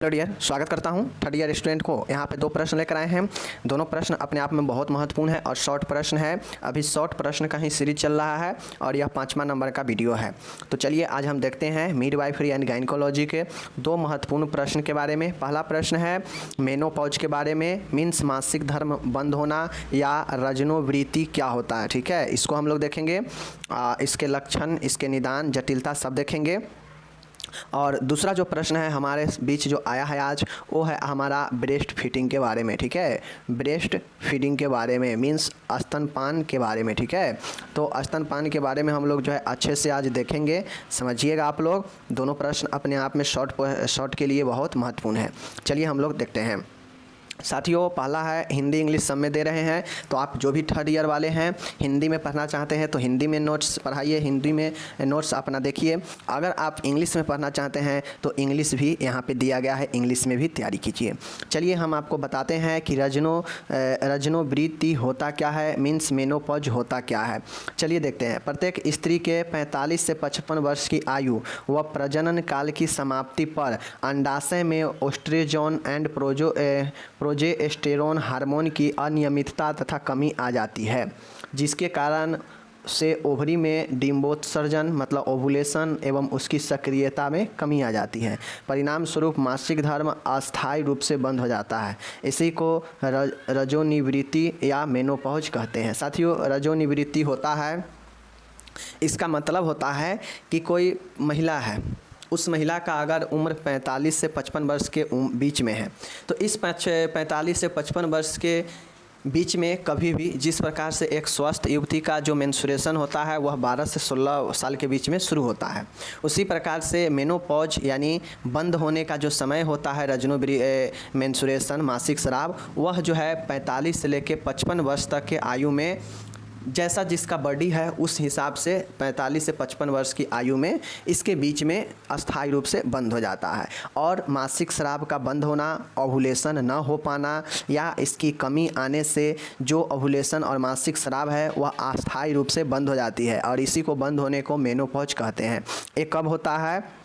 Hello dear, स्वागत करता हूं थर्ड ईयर स्टूडेंट को। यहाँ पे दो प्रश्न लेकर आए हैं। दोनों प्रश्न अपने आप में बहुत महत्वपूर्ण है और शॉर्ट प्रश्न है। अभी शॉर्ट प्रश्न का ही सीरीज चल रहा है और यह 5वां नंबर का वीडियो है। तो चलिए आज हम देखते हैं मिडवाइफरी एंड गायनिकोलॉजी के दो महत्वपूर्ण प्रश्न के बारे में। पहला प्रश्न है मेनोपॉज के बारे में, मीन्स मासिक धर्म बंद होना या रजनोवृत्ति क्या होता है। ठीक है, इसको हम लोग देखेंगे। इसके लक्षण, इसके निदान, जटिलता सब देखेंगे। और दूसरा जो प्रश्न है हमारे बीच जो आया है आज, वो है हमारा ब्रेस्ट फीडिंग के बारे में। ठीक है, ब्रेस्ट फीडिंग के बारे में मीन्स स्तनपान के बारे में। ठीक है, तो स्तनपान के बारे में हम लोग जो है अच्छे से आज देखेंगे, समझिएगा आप लोग। दोनों प्रश्न अपने आप में शॉर्ट के लिए बहुत महत्वपूर्ण है। चलिए हम लोग देखते हैं। साथियों, पहला है हिंदी इंग्लिश सब में दे रहे हैं, तो आप जो भी थर्ड ईयर वाले हैं हिंदी में पढ़ना चाहते हैं तो हिंदी में नोट्स पढ़ाइए, हिंदी में नोट्स अपना देखिए। अगर आप इंग्लिश में पढ़ना चाहते हैं तो इंग्लिश भी यहाँ पे दिया गया है, इंग्लिश में भी तैयारी कीजिए। चलिए हम आपको बताते हैं कि रजनोवृत्ति होता क्या है, मीन्स मेनोपॉज होता क्या है। चलिए देखते हैं। प्रत्येक स्त्री के 45 से 55 वर्ष की आयु व प्रजनन काल की समाप्ति पर अंडाशय में ओस्ट्रोजन एंड प्रोजेस्टेरोन हार्मोन की अनियमितता तथा कमी आ जाती है, जिसके कारण से ओवरी में डिम्बोत्सर्जन मतलब ओवुलेशन एवं उसकी सक्रियता में कमी आ जाती है। परिणाम स्वरूप मासिक धर्म अस्थायी रूप से बंद हो जाता है। इसी को रजोनिवृत्ति या मेनोपॉज कहते हैं। साथियों, रजोनिवृत्ति होता है, इसका मतलब होता है कि कोई महिला है, उस महिला का अगर उम्र 45 से 55 वर्ष के बीच में है, तो इस 45 से 55 वर्ष के बीच में कभी भी जिस प्रकार से एक स्वस्थ युवती का जो मेंस्ट्रुएशन होता है वह 12 से 16 साल के बीच में शुरू होता है, उसी प्रकार से मेनोपॉज यानी बंद होने का जो समय होता है मेंस्ट्रुएशन मासिक स्राव, वह जो है 45 से लेकर 55 वर्ष तक के आयु में, जैसा जिसका बॉडी है उस हिसाब से 45 से 55 वर्ष की आयु में इसके बीच में अस्थायी रूप से बंद हो जाता है। और मासिक स्राव का बंद होना, ओवुलेशन न हो पाना या इसकी कमी आने से जो ओवुलेशन और मासिक स्राव है वह अस्थायी रूप से बंद हो जाती है, और इसी को बंद होने को मेनोपॉज कहते हैं। ये कब होता है?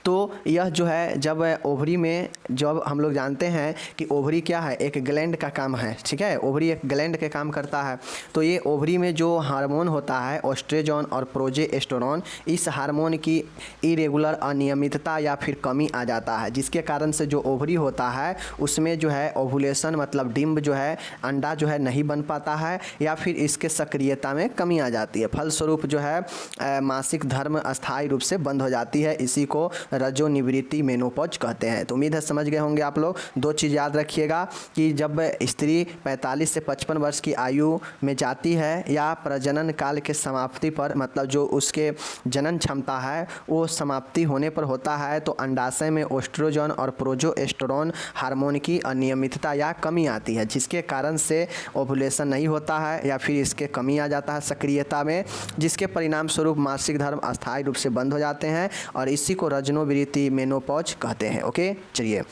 तो यह जो है जब ओवरी में, जब हम लोग जानते हैं कि ओवरी क्या है, एक ग्लैंड का काम है। ठीक है, ओवरी एक ग्लैंड के काम करता है। तो ये ओवरी में जो हार्मोन होता है ओस्ट्रोजन और प्रोजेस्टेरोन, इस हार्मोन की इरेगुलर अनियमितता या फिर कमी आ जाता है, जिसके कारण से जो ओवरी होता है उसमें जो है ओवुलेशन मतलब डिम्ब जो है, अंडा जो है नहीं बन पाता है या फिर इसके सक्रियता में कमी आ जाती है। फलस्वरूप जो है मासिक धर्म अस्थायी रूप से बंद हो जाती है। इसी को रजोनिवृत्ति मेनोपॉज कहते हैं। तो उम्मीद है समझ गए होंगे आप लोग। दो चीज़ याद रखिएगा कि जब स्त्री 45 से 55 वर्ष की आयु में जाती है या प्रजनन काल के समाप्ति पर, मतलब जो उसके जनन क्षमता है वो समाप्ति होने पर होता है, तो अंडाशय में ओस्ट्रोजन और प्रोजेस्टेरोन हार्मोन की अनियमितता या कमी आती है, जिसके कारण से ओवुलेशन नहीं होता है या फिर इसके कमी आ जाता है सक्रियता में, जिसके परिणाम स्वरूप मासिक धर्म अस्थायी रूप से बंद हो जाते हैं, और इसी को रजनोवृत्ति मेनोपॉज कहते हैं। ओके, चलिए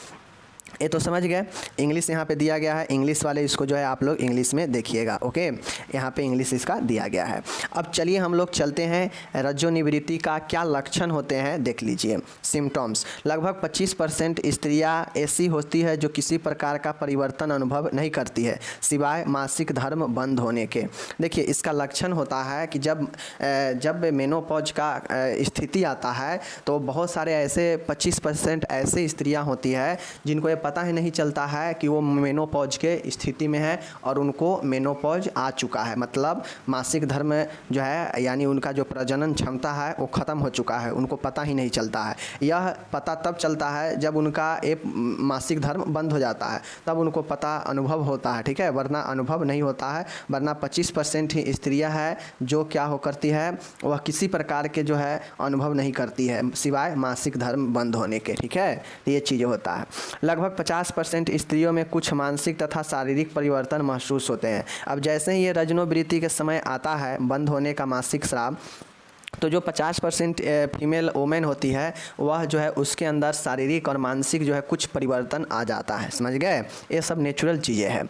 ये तो समझ गए। इंग्लिश यहाँ पे दिया गया है, इंग्लिश वाले इसको जो है आप लोग इंग्लिश में देखिएगा। ओके, यहाँ पे इंग्लिश इसका दिया गया है। अब चलिए हम लोग चलते हैं रजोनिवृत्ति का क्या लक्षण होते हैं देख लीजिए। सिम्टम्स, लगभग 25% स्त्रियाँ ऐसी होती है जो किसी प्रकार का परिवर्तन अनुभव नहीं करती है सिवाय मासिक धर्म बंद होने के। देखिए, इसका लक्षण होता है कि जब मेनोपॉज का स्थिति आता है तो बहुत सारे ऐसे 25% ऐसे स्त्रियाँ होती है जिनको पता ही नहीं चलता है कि वो मेनोपॉज के स्थिति में है और उनको मेनोपॉज आ चुका है, मतलब मासिक धर्म जो है यानी उनका जो प्रजनन क्षमता है वो ख़त्म हो चुका है, उनको पता ही नहीं चलता है। यह पता तब चलता है जब उनका एक मासिक धर्म बंद हो जाता है, तब उनको पता अनुभव होता है। ठीक है, वरना अनुभव नहीं होता है। वरना 25% ही स्त्रियाँ हैं जो क्या हो करती है, वह किसी प्रकार के जो है अनुभव नहीं करती है सिवाय मासिक धर्म बंद होने के। ठीक है, ये चीज़ होता है। लगभग 50% स्त्रियों में कुछ मानसिक तथा शारीरिक परिवर्तन महसूस होते हैं। अब जैसे ही ये रजनोवृत्ति के समय आता है, बंद होने का मासिक स्राव, तो जो 50% फीमेल वोमेन होती है वह जो है उसके अंदर शारीरिक और मानसिक जो है कुछ परिवर्तन आ जाता है, समझ गए। ये सब नेचुरल चीज़ें हैं।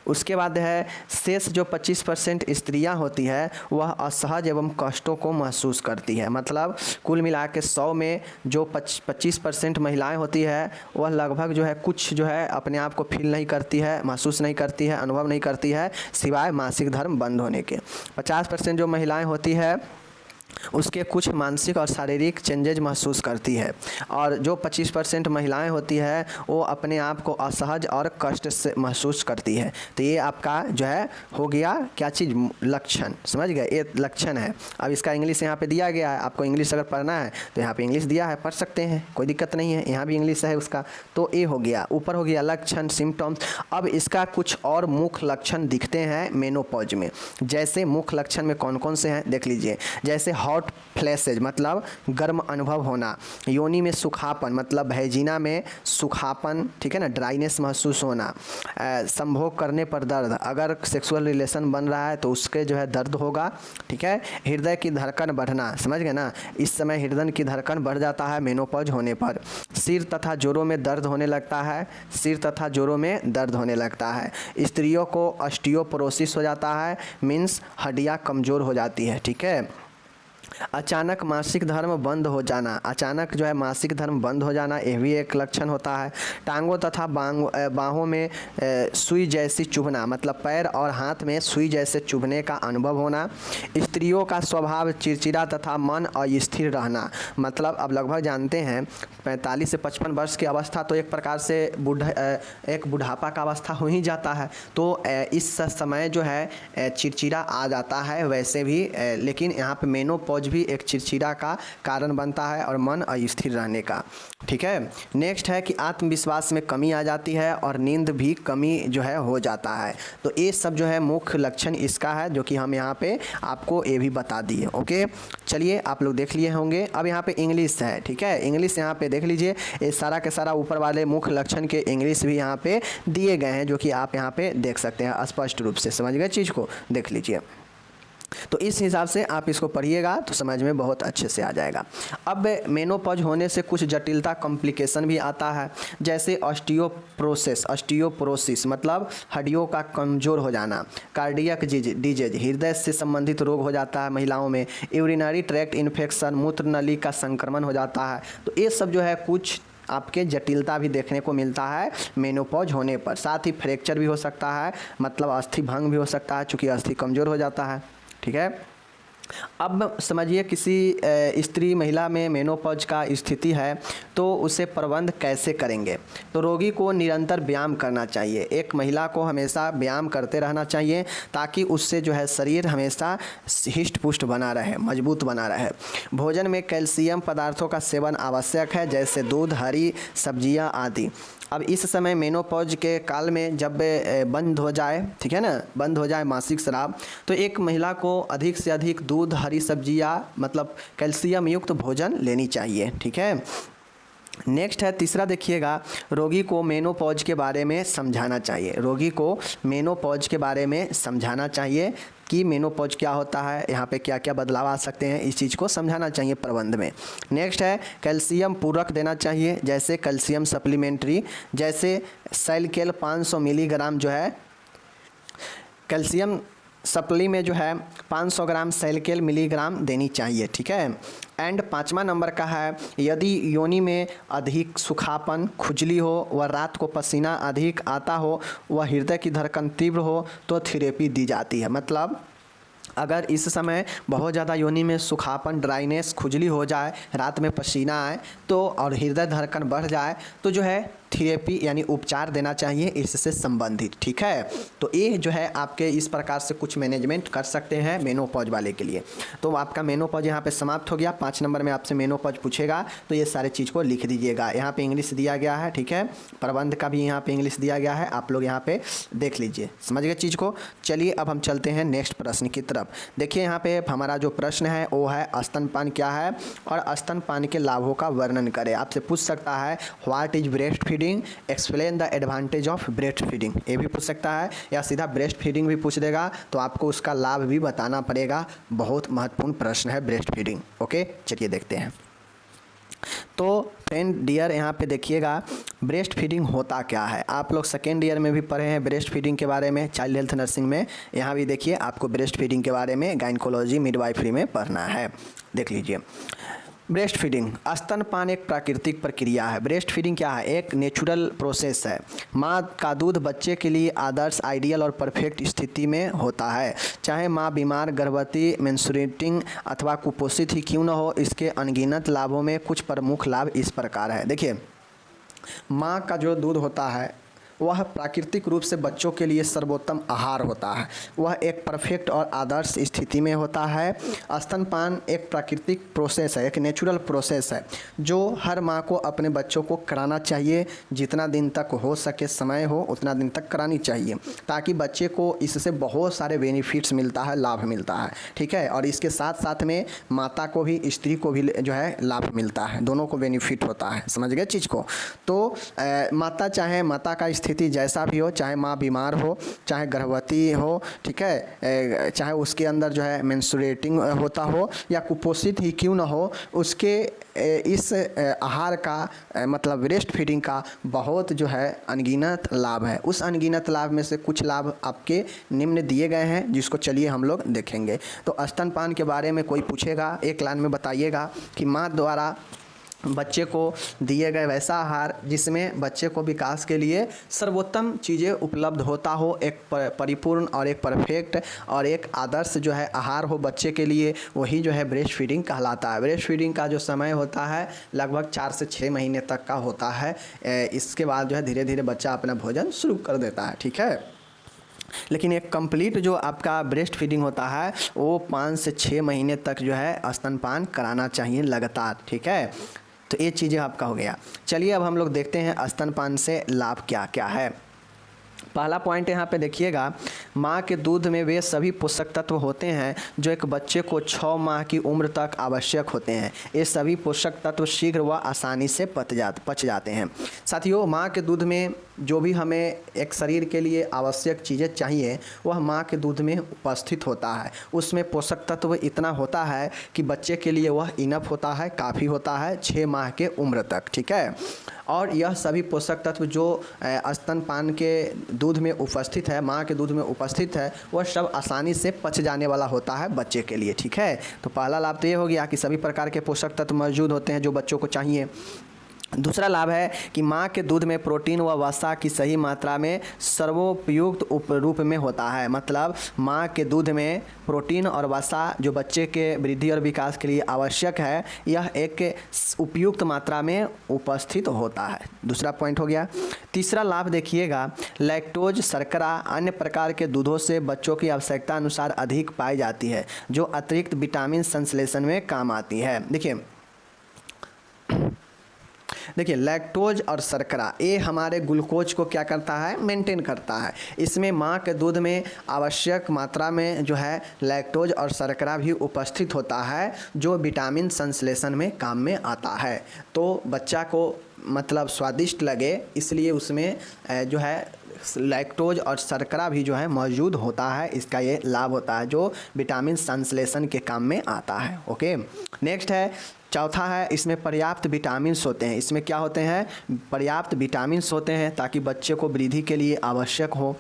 उसके बाद है शेष जो 25% स्त्रियां होती है वह असहज एवं कष्टों को महसूस करती है। मतलब कुल मिला के 100 में जो 25% महिलाएं होती है वह लगभग जो है कुछ जो है अपने आप को फील नहीं करती है, महसूस नहीं करती है, अनुभव नहीं करती है, सिवाय मासिक धर्म बंद होने के। 50% जो महिलाएं होती है उसके कुछ मानसिक और शारीरिक चेंजेज महसूस करती है। और जो 25% महिलाएं होती है वो अपने आप को असहज और कष्ट से महसूस करती है। तो ये आपका जो है हो गया क्या चीज़, लक्षण, समझ गए। ये लक्षण है। अब इसका इंग्लिश यहाँ पे दिया गया है, आपको इंग्लिश अगर पढ़ना है तो यहाँ पे इंग्लिश दिया है, पढ़ सकते हैं, कोई दिक्कत नहीं है। यहाँ भी इंग्लिश है उसका। तो ये हो गया, ऊपर हो गया लक्षण, सिम्टम्स। अब इसका कुछ और मुख्य लक्षण दिखते हैं मेनोपॉज में। जैसे मुख्य लक्षण में कौन कौन से हैं देख लीजिए। जैसे हॉट फ्लैशेज मतलब गर्म अनुभव होना, योनि में सुखापन मतलब भैजीना में सुखापन, ठीक है ना, ड्राइनेस महसूस होना, संभोग करने पर दर्द, अगर सेक्सुअल रिलेशन बन रहा है तो उसके जो है दर्द होगा, ठीक है। हृदय की धड़कन बढ़ना, समझ गए ना, इस समय हृदय की धड़कन बढ़ जाता है मेनोपॉज होने पर। सिर तथा जोड़ों में दर्द होने लगता है, सिर तथा जोड़ों में दर्द होने लगता है। स्त्रियों को ऑस्टियोपोरोसिस हो जाता है, मीन्स हड्डियाँ कमज़ोर हो जाती है, ठीक है। अचानक मासिक धर्म बंद हो जाना, अचानक जो है मासिक धर्म बंद हो जाना, यह भी एक लक्षण होता है। टांगों तथा बाहों में सुई जैसी चुभना, मतलब पैर और हाथ में सुई जैसे चुभने का अनुभव होना। स्त्रियों का स्वभाव चिड़चिड़ा तथा मन अस्थिर रहना, मतलब अब लगभग जानते हैं 45 से 55 वर्ष की अवस्था तो एक प्रकार से एक बुढ़ापा का अवस्था हो ही जाता है। तो इस समय जो है चिड़चिड़ा आ जाता है वैसे भी, लेकिन यहाँ पे मेनोपॉज भी एक चिड़चिड़ा का कारण बनता है और मन अस्थिर रहने का, ठीक है। नेक्स्ट है कि आत्मविश्वास में कमी आ जाती है और नींद भी कमी जो है हो जाता है। तो ये सब जो है मुख्य लक्षण इसका है, जो कि हम यहाँ पे आपको ये भी बता दिए। ओके, चलिए आप लोग देख लिए होंगे। अब यहाँ पे इंग्लिश है, ठीक है। इंग्लिश यहाँ पे देख लीजिए, ये सारा के सारा ऊपर वाले मुख्य लक्षण के इंग्लिश भी यहाँ पे दिए गए हैं, जो कि आप यहाँ पे देख सकते हैं स्पष्ट रूप से, समझ गए चीज़ को, देख लीजिए। तो इस हिसाब से आप इसको पढ़िएगा तो समझ में बहुत अच्छे से आ जाएगा। अब मेनोपॉज होने से कुछ जटिलता कॉम्प्लिकेशन भी आता है, जैसे ऑस्टियोपोरोसिस मतलब हड्डियों का कमज़ोर हो जाना, कार्डियक डिजीज हृदय से संबंधित रोग हो जाता है महिलाओं में, यूरिनरी ट्रैक्ट इन्फेक्शन मूत्र नली का संक्रमण हो जाता है। तो ये सब जो है कुछ आपके जटिलता भी देखने को मिलता है मेनोपॉज होने पर। साथ ही फ्रैक्चर भी हो सकता है, मतलब अस्थि भंग भी हो सकता है, चूँकि अस्थि कमज़ोर हो जाता है, ठीक है। अब समझिए किसी स्त्री महिला में मेनोपॉज का स्थिति है तो उसे प्रबंध कैसे करेंगे। तो रोगी को निरंतर व्यायाम करना चाहिए। एक महिला को हमेशा व्यायाम करते रहना चाहिए ताकि उससे जो है शरीर हमेशा हिष्ट पुष्ट बना रहे, मजबूत बना रहे। भोजन में कैल्शियम पदार्थों का सेवन आवश्यक है, जैसे दूध, हरी सब्जियां आदि। अब इस समय मेनोपॉज के काल में जब बंद हो जाए, ठीक है ना, बंद हो जाए मासिक स्राव, तो एक महिला को अधिक से अधिक दूध, हरी सब्जियां मतलब कैल्शियम युक्त भोजन लेनी चाहिए, ठीक है। नेक्स्ट है तीसरा, देखिएगा, रोगी को मेनोपॉज के बारे में समझाना चाहिए। रोगी को मेनोपॉज के बारे में समझाना चाहिए कि मेनोपॉज क्या होता है, यहाँ पे क्या क्या बदलाव आ सकते हैं, इस चीज़ को समझाना चाहिए प्रबंध में। नेक्स्ट है कैल्शियम पूरक देना चाहिए, जैसे कैल्शियम सप्लीमेंट्री, जैसे सैलकेल 500 मिलीग्राम जो है कैल्शियम सप्ली में जो है 500 ग्राम सैलकेल मिलीग्राम देनी चाहिए, ठीक है। एंड 5वां नंबर का है, यदि योनि में अधिक सुखापन, खुजली हो व रात को पसीना अधिक आता हो व हृदय की धड़कन तीव्र हो तो थेरेपी दी जाती है। मतलब अगर इस समय बहुत ज़्यादा योनि में सुखापन, ड्राइनेस, खुजली हो जाए, रात में पसीना आए तो और हृदय धड़कन बढ़ जाए तो जो है थेरेपी यानी उपचार देना चाहिए इससे संबंधित, ठीक है। तो ये जो है आपके इस प्रकार से कुछ मैनेजमेंट कर सकते हैं मेनोपॉज वाले के लिए। तो आपका मेनोपॉज यहाँ पे समाप्त हो गया। 5 नंबर में आपसे मेनोपॉज पूछेगा तो ये सारे चीज़ को लिख दीजिएगा। यहाँ पे इंग्लिश दिया गया है, ठीक है, प्रबंध का भी यहाँ पे इंग्लिश दिया गया है, आप लोग यहाँ पे देख लीजिए, समझ गए चीज़ को। चलिए अब हम चलते हैं नेक्स्ट प्रश्न की तरफ। देखिए यहाँ पे हमारा जो प्रश्न है वो है स्तनपान क्या है और स्तनपान के लाभों का वर्णन करें। आपसे पूछ सकता है what is breast feeding, feeding, explain the advantage of breast feeding, ये भी पूछ सकता है, या सीधा ब्रेस्ट फीडिंग भी पूछ देगा तो आपको उसका लाभ भी बताना पड़ेगा। बहुत महत्वपूर्ण प्रश्न है ब्रेस्ट फीडिंग। ओके, चलिए देखते हैं। तो फ्रेंड डियर, यहाँ पे देखिएगा ब्रेस्ट फीडिंग होता क्या है। आप लोग सेकेंड ईयर में भी पढ़े हैं ब्रेस्ट फीडिंग के बारे में, चाइल्ड हेल्थ नर्सिंग में। यहाँ भी देखिए आपको ब्रेस्ट फीडिंग के बारे में गायनेकोलॉजी मिडवाइफरी में पढ़ना है, देख लीजिए। ब्रेस्ट फीडिंग, स्तनपान एक प्राकृतिक प्रक्रिया है। ब्रेस्ट फीडिंग क्या है? एक नेचुरल प्रोसेस है। माँ का दूध बच्चे के लिए आदर्श, आइडियल और परफेक्ट स्थिति में होता है। चाहे माँ बीमार, गर्भवती, मेंस्ट्रुएटिंग अथवा कुपोषित ही क्यों न हो, इसके अनगिनत लाभों में कुछ प्रमुख लाभ इस प्रकार है। देखिए, माँ का जो दूध होता है वह प्राकृतिक रूप से बच्चों के लिए सर्वोत्तम आहार होता है। वह एक परफेक्ट और आदर्श स्थिति में होता है। स्तनपान एक प्राकृतिक प्रोसेस है, एक नेचुरल प्रोसेस है जो हर माँ को अपने बच्चों को कराना चाहिए। जितना दिन तक हो सके, समय हो उतना दिन तक करानी चाहिए, ताकि बच्चे को इससे बहुत सारे बेनिफिट्स मिलता है, लाभ मिलता है। ठीक है, और इसके साथ साथ में माता को भी, स्त्री को भी जो है लाभ मिलता है, दोनों को बेनिफिट होता है। समझ गए चीज़ को? तो माता, चाहे माता का स्थिति जैसा भी हो, चाहे माँ बीमार हो, चाहे गर्भवती हो, ठीक है, चाहे उसके अंदर जो है मेंस्ट्रुएटिंग होता हो या कुपोषित ही क्यों ना हो, उसके इस आहार का मतलब ब्रेस्ट फीडिंग का बहुत जो है अनगिनत लाभ है। उस अनगिनत लाभ में से कुछ लाभ आपके निम्न दिए गए हैं, जिसको चलिए हम लोग देखेंगे। तो स्तनपान के बारे में कोई पूछेगा, एक लाइन में बताइएगा कि माँ द्वारा बच्चे को दिए गए वैसा आहार जिसमें बच्चे को विकास के लिए सर्वोत्तम चीज़ें उपलब्ध होता हो, एक परिपूर्ण और एक परफेक्ट और एक आदर्श जो है आहार हो बच्चे के लिए, वही जो है ब्रेस्ट फीडिंग कहलाता है। ब्रेस्ट फीडिंग का जो समय होता है लगभग 4 से 6 महीने तक का होता है। इसके बाद जो है धीरे धीरे बच्चा अपना भोजन शुरू कर देता है। ठीक है, लेकिन एक कंप्लीट जो आपका ब्रेस्ट फीडिंग होता है वो 5 से 6 महीने तक जो है स्तनपान कराना चाहिए लगातार। ठीक है, तो ये चीज़ें आपका हो गया। चलिए अब हम लोग देखते हैं स्तनपान से लाभ क्या क्या है। पहला पॉइंट यहाँ पे देखिएगा, माँ के दूध में वे सभी पोषक तत्व होते हैं जो एक बच्चे को 6 माह की उम्र तक आवश्यक होते हैं। ये सभी पोषक तत्व शीघ्र व आसानी से पच जाते हैं। साथियों, माँ के दूध में जो भी हमें एक शरीर के लिए आवश्यक चीज़ें चाहिए वह माँ के दूध में उपस्थित होता है। उसमें पोषक तत्व इतना होता है कि बच्चे के लिए वह इनफ होता है, काफ़ी होता है 6 माह के उम्र तक। ठीक है, और यह सभी पोषक तत्व जो स्तनपान के दूध में उपस्थित है, माँ के दूध में उपस्थित है, वह सब आसानी से पच जाने वाला होता है बच्चे के लिए। ठीक है, तो पहला लाभ तो ये हो गया कि सभी प्रकार के पोषक तत्व मौजूद होते हैं जो बच्चों को चाहिए। दूसरा लाभ है कि माँ के दूध में प्रोटीन व वसा की सही मात्रा में सर्वोपयुक्त रूप में होता है। मतलब माँ के दूध में प्रोटीन और वसा जो बच्चे के वृद्धि और विकास के लिए आवश्यक है, यह एक उपयुक्त मात्रा में उपस्थित होता है। दूसरा पॉइंट हो गया। तीसरा लाभ देखिएगा, लैक्टोज शर्करा अन्य प्रकार के दूधों से बच्चों की आवश्यकता अनुसार अधिक पाई जाती है, जो अतिरिक्त विटामिन संश्लेषण में काम आती है। देखिए लैक्टोज और शर्करा ये हमारे ग्लूकोज को क्या करता है, मेंटेन करता है। इसमें माँ के दूध में आवश्यक मात्रा में जो है लैक्टोज और शर्करा भी उपस्थित होता है, जो विटामिन संश्लेषण में काम में आता है। तो बच्चा को मतलब स्वादिष्ट लगे इसलिए उसमें जो है लैक्टोज और शर्करा भी जो है मौजूद होता है। इसका ये लाभ होता है जो विटामिन संश्लेषण के काम में आता है। ओके, नेक्स्ट है चौथा है, इसमें पर्याप्त विटामिन्स होते हैं। इसमें क्या होते हैं, पर्याप्त विटामिन्स होते हैं ताकि बच्चे को वृद्धि के लिए आवश्यक हो।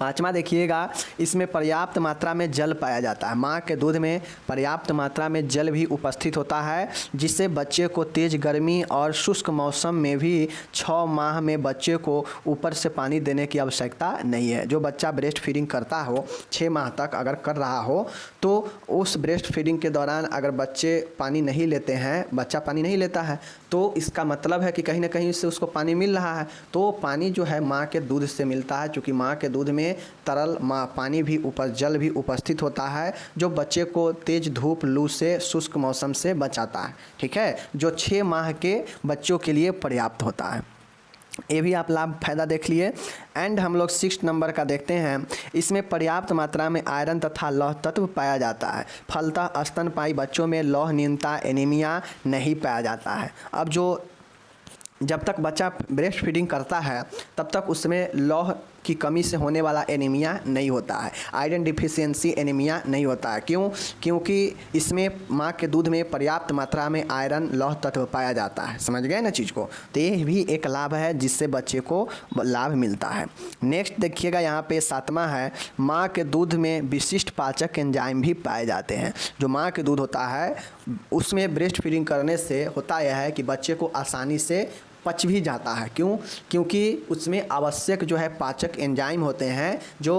पाँचवा देखिएगा, इसमें पर्याप्त मात्रा में जल पाया जाता है। माँ के दूध में पर्याप्त मात्रा में जल भी उपस्थित होता है, जिससे बच्चे को तेज़ गर्मी और शुष्क मौसम में भी 6 माह में बच्चे को ऊपर से पानी देने की आवश्यकता नहीं है। जो बच्चा ब्रेस्ट फीडिंग करता हो 6 माह तक अगर कर रहा हो, तो उस ब्रेस्ट फीडिंग के दौरान अगर बच्चे पानी नहीं लेते हैं, बच्चा पानी नहीं लेता है, तो इसका मतलब है कि कहीं ना कहीं से उसको पानी मिल रहा है। तो पानी जो है माँ के दूध से मिलता है, क्योंकि माँ के दूध में तरल पानी भी जल भी उपस्थित होता है, जो बच्चे को तेज़ धूप, लू से, शुष्क मौसम से बचाता है। ठीक है, जो 6 माह के बच्चों के लिए पर्याप्त होता है। ये भी आप लाभ फायदा देख लिए। एंड हम लोग 6 नंबर का देखते हैं, इसमें पर्याप्त मात्रा में आयरन तथा लौह तत्व पाया जाता है। फलतः स्तनपायी बच्चों में लौह न्यूनता, एनीमिया नहीं पाया जाता है। अब जो जब तक बच्चा ब्रेस्ट फीडिंग करता है तब तक उसमें लौह की कमी से होने वाला एनीमिया नहीं होता है, आयरन डिफिशियंसी एनीमिया नहीं होता है। क्यों? क्योंकि इसमें माँ के दूध में पर्याप्त मात्रा में आयरन लौह तत्व पाया जाता है। समझ गए ना चीज़ को? तो ये भी एक लाभ है जिससे बच्चे को लाभ मिलता है। नेक्स्ट देखिएगा, यहाँ पे 7वां है, माँ के दूध में विशिष्ट पाचक एंजाइम भी पाए जाते हैं। जो माँ के दूध होता है उसमें ब्रेस्ट फीडिंग करने से होता यह है कि बच्चे को आसानी से पच भी जाता है। क्यों? क्योंकि उसमें आवश्यक जो है पाचक एंजाइम होते हैं जो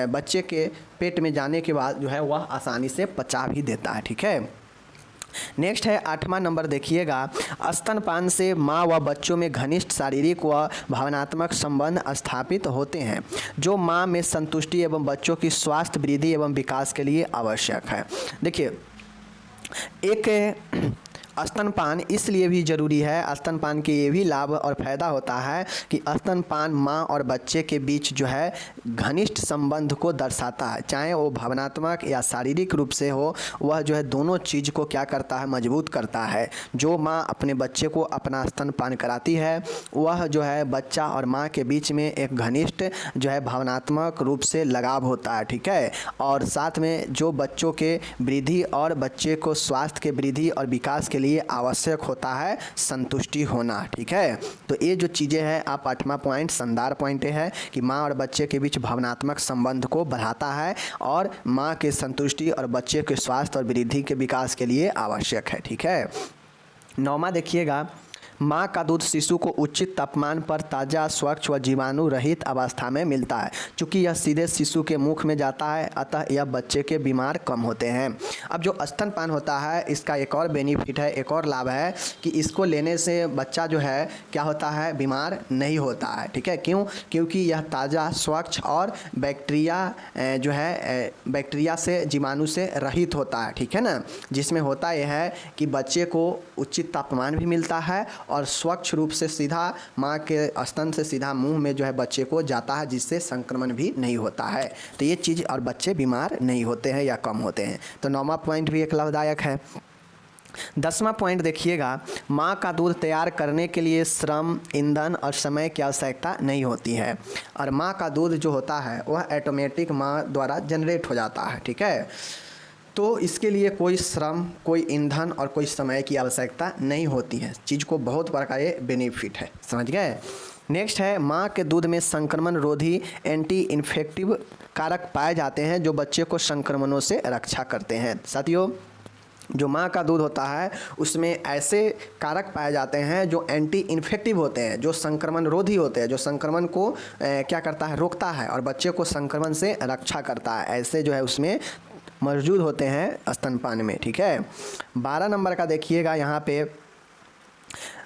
बच्चे के पेट में जाने के बाद जो है वह आसानी से पचा भी देता है। ठीक है। नेक्स्ट है 8वां नंबर देखिएगा, स्तनपान से माँ व बच्चों में घनिष्ठ शारीरिक व भावनात्मक संबंध स्थापित होते हैं जो माँ में संतुष्टि एवं बच्चों की स्वास्थ्य वृद्धि एवं विकास के लिए आवश्यक है। देखिए, एक स्तनपान इसलिए भी ज़रूरी है, स्तनपान के ये भी लाभ और फ़ायदा होता है कि स्तनपान माँ और बच्चे के बीच जो है घनिष्ठ संबंध को दर्शाता है, चाहे वो भावनात्मक या शारीरिक रूप से हो, वह जो है दोनों चीज़ को क्या करता है, मजबूत करता है। जो माँ अपने बच्चे को अपना स्तनपान कराती है वह जो है बच्चा और माँ के बीच में एक घनिष्ठ जो है भावनात्मक रूप से लगाव होता है। ठीक है। और साथ में जो बच्चों के वृद्धि और बच्चे को स्वास्थ्य के वृद्धि और विकास के लिए आवश्यक होता है संतुष्टि होना। ठीक है। तो ये जो चीज़ें हैं, आप 8वां पॉइंट शानदार पॉइंट है कि माँ और बच्चे के बीच भावनात्मक संबंध को बढ़ाता है और माँ के संतुष्टि और बच्चे के स्वास्थ्य और वृद्धि के विकास के लिए आवश्यक है। ठीक है। 9वां देखिएगा, माँ का दूध शिशु को उचित तापमान पर ताज़ा, स्वच्छ व जीवाणु रहित अवस्था में मिलता है। चूँकि यह सीधे शिशु के मुख में जाता है अतः यह बच्चे के बीमार कम होते हैं। अब जो स्तनपान होता है इसका एक और बेनिफिट है, एक और लाभ है कि इसको लेने से बच्चा जो है क्या होता है, बीमार नहीं होता है। ठीक है। क्यों? क्योंकि यह ताज़ा, स्वच्छ और जो है बैक्टीरिया से, जीवाणु से रहित होता है। ठीक है ना। जिसमें होता यह है कि बच्चे को उचित तापमान भी मिलता है और स्वच्छ रूप से सीधा माँ के स्तन से सीधा मुंह में जो है बच्चे को जाता है, जिससे संक्रमण भी नहीं होता है। तो ये चीज़, और बच्चे बीमार नहीं होते हैं या कम होते हैं। तो 9वां पॉइंट भी एक लाभदायक है। 10वां पॉइंट देखिएगा, माँ का दूध तैयार करने के लिए श्रम, ईंधन और समय की आवश्यकता नहीं होती है और माँ का दूध जो होता है वह ऑटोमेटिक माँ द्वारा जनरेट हो जाता है। ठीक है। तो इसके लिए कोई श्रम, कोई ईंधन और कोई समय की आवश्यकता नहीं होती है। चीज़ को बहुत बड़ा ये बेनिफिट है। समझ गए? नेक्स्ट है, माँ के दूध में संक्रमण रोधी एंटी इन्फेक्टिव कारक पाए जाते हैं जो बच्चे को संक्रमणों से रक्षा करते हैं। साथियों, जो माँ का दूध होता है उसमें ऐसे कारक पाए जाते हैं जो एंटी इन्फेक्टिव होते हैं, जो संक्रमण रोधी होते हैं, जो संक्रमण को क्या करता है, रोकता है और बच्चे को संक्रमण से रक्षा करता है। ऐसे जो है उसमें मौजूद होते हैं स्तनपान में। ठीक है। 12 नंबर का देखिएगा, यहाँ पे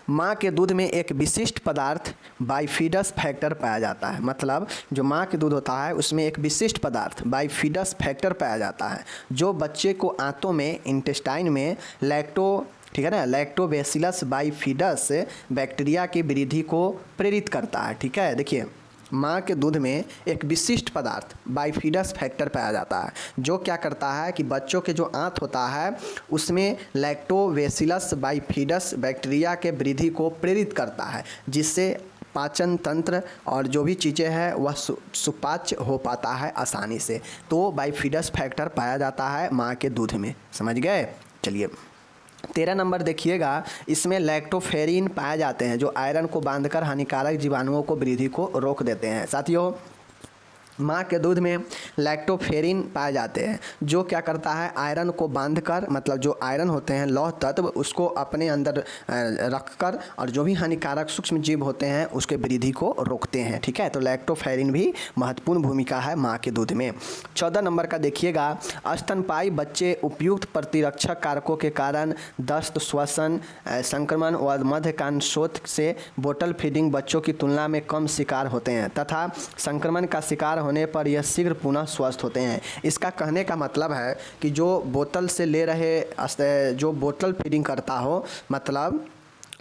माँ के दूध में एक विशिष्ट पदार्थ बाइफिडस फैक्टर पाया जाता है। मतलब जो माँ के दूध होता है उसमें एक विशिष्ट पदार्थ बाइफिडस फैक्टर पाया जाता है जो बच्चे को आंतों में, इंटेस्टाइन में ठीक है ना, लैक्टोबैसिलस बाइफिडस बैक्टीरिया की वृद्धि को प्रेरित करता है। ठीक है। देखिए, माँ के दूध में एक विशिष्ट पदार्थ बाइफिडस फैक्टर पाया जाता है जो क्या करता है कि बच्चों के जो आंत होता है उसमें लैक्टोबैसिलस बाइफिडस बैक्टीरिया के वृद्धि को प्रेरित करता है, जिससे पाचन तंत्र और जो भी चीज़ें हैं वह सुपाच्य हो पाता है आसानी से। तो बाइफिडस फैक्टर पाया जाता है माँ के दूध में। समझ गए? चलिए 13 नंबर देखिएगा, इसमें लैक्टोफेरिन पाए जाते हैं जो आयरन को बांधकर हानिकारक जीवाणुओं को वृद्धि को रोक देते हैं। साथियों, माँ के दूध में लैक्टोफेरिन पाए जाते हैं जो क्या करता है, आयरन को बांधकर, मतलब जो आयरन होते हैं लौह तत्व, उसको अपने अंदर रखकर और जो भी हानिकारक सूक्ष्म जीव होते हैं उसके वृद्धि को रोकते हैं। ठीक है। तो लैक्टोफेरिन भी महत्वपूर्ण भूमिका है माँ के दूध में। 14 नंबर का देखिएगा, स्तनपायी बच्चे उपयुक्त प्रतिरक्षक कारकों के कारण दस्त, श्वसन, संक्रमण व मध्यकान शोथ से बोतल फीडिंग बच्चों की तुलना में कम शिकार होते हैं तथा संक्रमण का शिकार होने पर यह शीघ्र पुनः स्वस्थ होते हैं। इसका कहने का मतलब है कि जो बोतल से ले रहे, जो बोतल फीडिंग करता हो, मतलब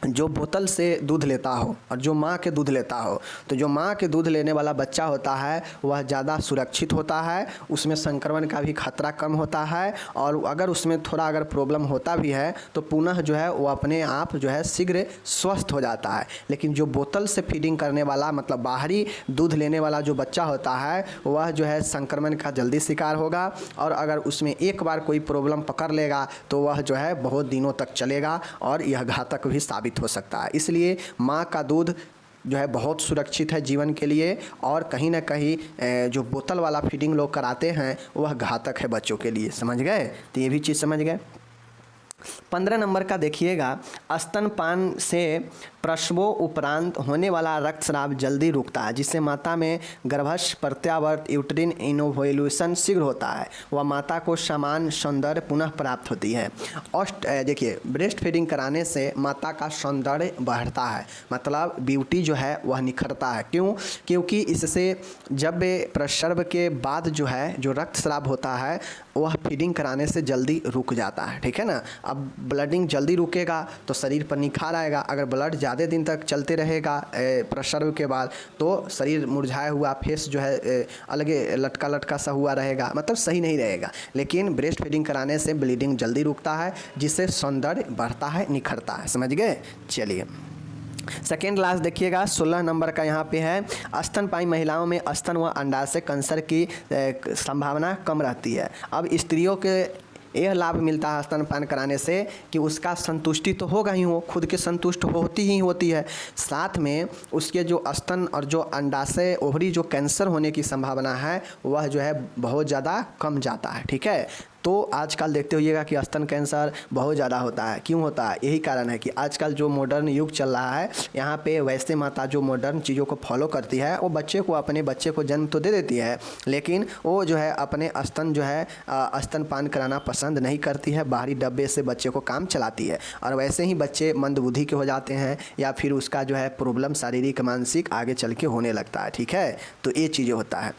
जो बोतल से दूध लेता हो और जो माँ के दूध लेता हो, तो जो माँ के दूध लेने वाला बच्चा होता है वह ज़्यादा सुरक्षित होता है, उसमें संक्रमण का भी खतरा कम होता है, और अगर उसमें थोड़ा अगर प्रॉब्लम होता भी है तो पुनः जो है वो अपने आप जो है शीघ्र स्वस्थ हो जाता है। लेकिन जो बोतल से फीडिंग करने वाला मतलब बाहरी दूध लेने वाला जो बच्चा होता है वह जो है संक्रमण का जल्दी शिकार होगा, और अगर उसमें एक बार कोई प्रॉब्लम पकड़ लेगा तो वह जो है बहुत दिनों तक चलेगा और यह घातक भी साबित हो सकता है। इसलिए माँ का दूध जो है बहुत सुरक्षित है जीवन के लिए, और कहीं ना कहीं जो बोतल वाला फीडिंग लोग कराते हैं वह घातक है बच्चों के लिए। समझ गए? तो ये भी चीज़ समझ गए। 15 नंबर का देखिएगा, स्तनपान से प्रसवों उपरांत होने वाला रक्तस्राव जल्दी रुकता है, जिससे माता में गर्भस्थ प्रत्यावर्त यूट्रिन इनोवोल्यूशन शीघ्र होता है, वह माता को समान सौंदर्य पुनः प्राप्त होती है। और देखिए, ब्रेस्ट फीडिंग कराने से माता का सौंदर्य बढ़ता है, मतलब ब्यूटी जो है वह निखरता है। क्यों? क्योंकि इससे जब प्रसव के बाद जो है जो रक्तस्राव होता है वह फीडिंग कराने से जल्दी रुक जाता है। ठीक है ना? अब ब्लडिंग जल्दी रुकेगा तो शरीर पर निखार आएगा। अगर ब्लड ज़्यादा दिन तक चलते रहेगा प्रसव के बाद तो शरीर मुरझाया हुआ, फेस जो है अलग लटका लटका सा हुआ रहेगा, मतलब सही नहीं रहेगा। लेकिन ब्रेस्ट फीडिंग कराने से ब्लीडिंग जल्दी रुकता है, जिससे सौंदर्य बढ़ता है, निखरता है। समझ गए? चलिए सेकेंड लास्ट देखिएगा, 16 नंबर का यहाँ पे है, स्तनपायी महिलाओं में स्तन व अंडाशय कैंसर की संभावना कम रहती है। अब स्त्रियों के यह लाभ मिलता है स्तनपान कराने से कि उसका संतुष्टि तो होगा ही, हो खुद के संतुष्ट होती ही होती है, साथ में उसके जो स्तन और जो अंडाशय ओवरी जो कैंसर होने की संभावना है वह जो है बहुत ज़्यादा कम जाता है। ठीक है? तो आजकल देखते होइएगा कि स्तन कैंसर बहुत ज़्यादा होता है। क्यों होता है? यही कारण है कि आजकल जो मॉडर्न युग चल रहा है, यहाँ पे वैसे माता जो मॉडर्न चीज़ों को फॉलो करती है वो अपने बच्चे को जन्म तो दे देती है, लेकिन वो जो है अपने स्तन जो है स्तनपान कराना पसंद नहीं करती है, बाहरी डब्बे से बच्चे को काम चलाती है, और वैसे ही बच्चे मंदबुद्धि के हो जाते हैं या फिर उसका जो है प्रॉब्लम शारीरिक मानसिक आगे चल के होने लगता है। ठीक है? तो ये चीज़ें होता है।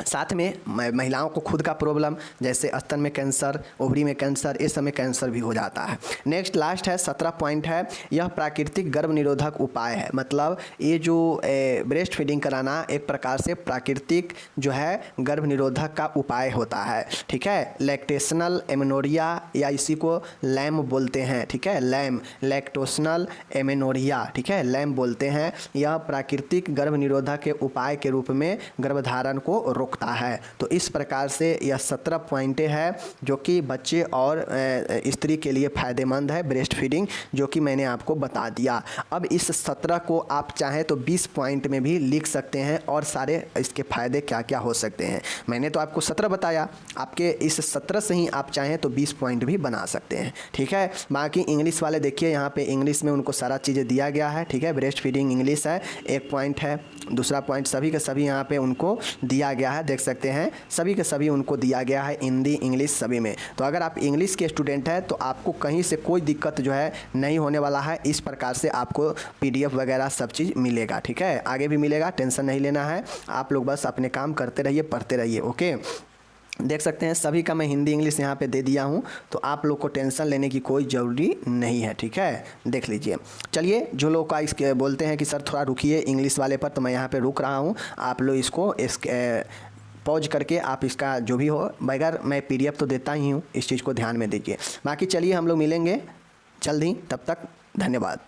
साथ में महिलाओं को खुद का प्रॉब्लम जैसे स्तन में कैंसर, ओवरी में कैंसर, इस समय कैंसर भी हो जाता है। नेक्स्ट लास्ट है 17 पॉइंट है, यह प्राकृतिक गर्भ निरोधक उपाय है। मतलब ये जो ब्रेस्ट फीडिंग कराना एक प्रकार से प्राकृतिक जो है गर्भ निरोधक का उपाय होता है। ठीक है? लैक्टेशनल एमेनोरिया या इसी को लैम बोलते हैं। ठीक है? लैम, लैक्टोशनल एमेनोरिया, ठीक है, लैम बोलते हैं। यह प्राकृतिक गर्भ निरोधक के उपाय के रूप में गर्भधारण को रोकता है। तो इस प्रकार से यह 17 पॉइंटें हैं जो कि बच्चे और स्त्री के लिए फ़ायदेमंद है ब्रेस्ट फीडिंग, जो कि मैंने आपको बता दिया। अब इस 17 को आप चाहें तो 20 पॉइंट में भी लिख सकते हैं और सारे इसके फ़ायदे क्या क्या हो सकते हैं। मैंने तो आपको 17 बताया, आपके इस 17 से ही आप चाहें तो 20 पॉइंट भी बना सकते हैं। ठीक है? बाकी इंग्लिश वाले देखिए, यहाँ पे इंग्लिश में उनको सारा चीज़ें दिया गया है। ठीक है? ब्रेस्ट फीडिंग इंग्लिश है, एक पॉइंट है। दूसरा पॉइंट सभी के सभी यहाँ पे उनको दिया गया है, देख सकते हैं, सभी के सभी उनको दिया गया है, हिंदी इंग्लिश सभी में। तो अगर आप इंग्लिश के स्टूडेंट हैं तो आपको कहीं से कोई दिक्कत जो है नहीं होने वाला है। इस प्रकार से आपको PDF वगैरह सब चीज़ मिलेगा। ठीक है? आगे भी मिलेगा, टेंशन नहीं लेना है। आप लोग बस अपने काम करते रहिए, पढ़ते रहिए। ओके, देख सकते हैं सभी का मैं हिंदी इंग्लिश यहाँ पे दे दिया हूँ, तो आप लोग को टेंशन लेने की कोई ज़रूरी नहीं है। ठीक है? देख लीजिए। चलिए, जो लोग का इसके बोलते हैं कि सर थोड़ा रुकिए इंग्लिश वाले पर, तो मैं यहाँ पे रुक रहा हूँ। आप लोग इसको पॉज करके आप इसका जो भी हो, मगर मैं PDF तो देता ही हूँ, इस चीज़ को ध्यान में दीजिए। बाकी चलिए हम लोग मिलेंगे जल्द ही, तब तक धन्यवाद।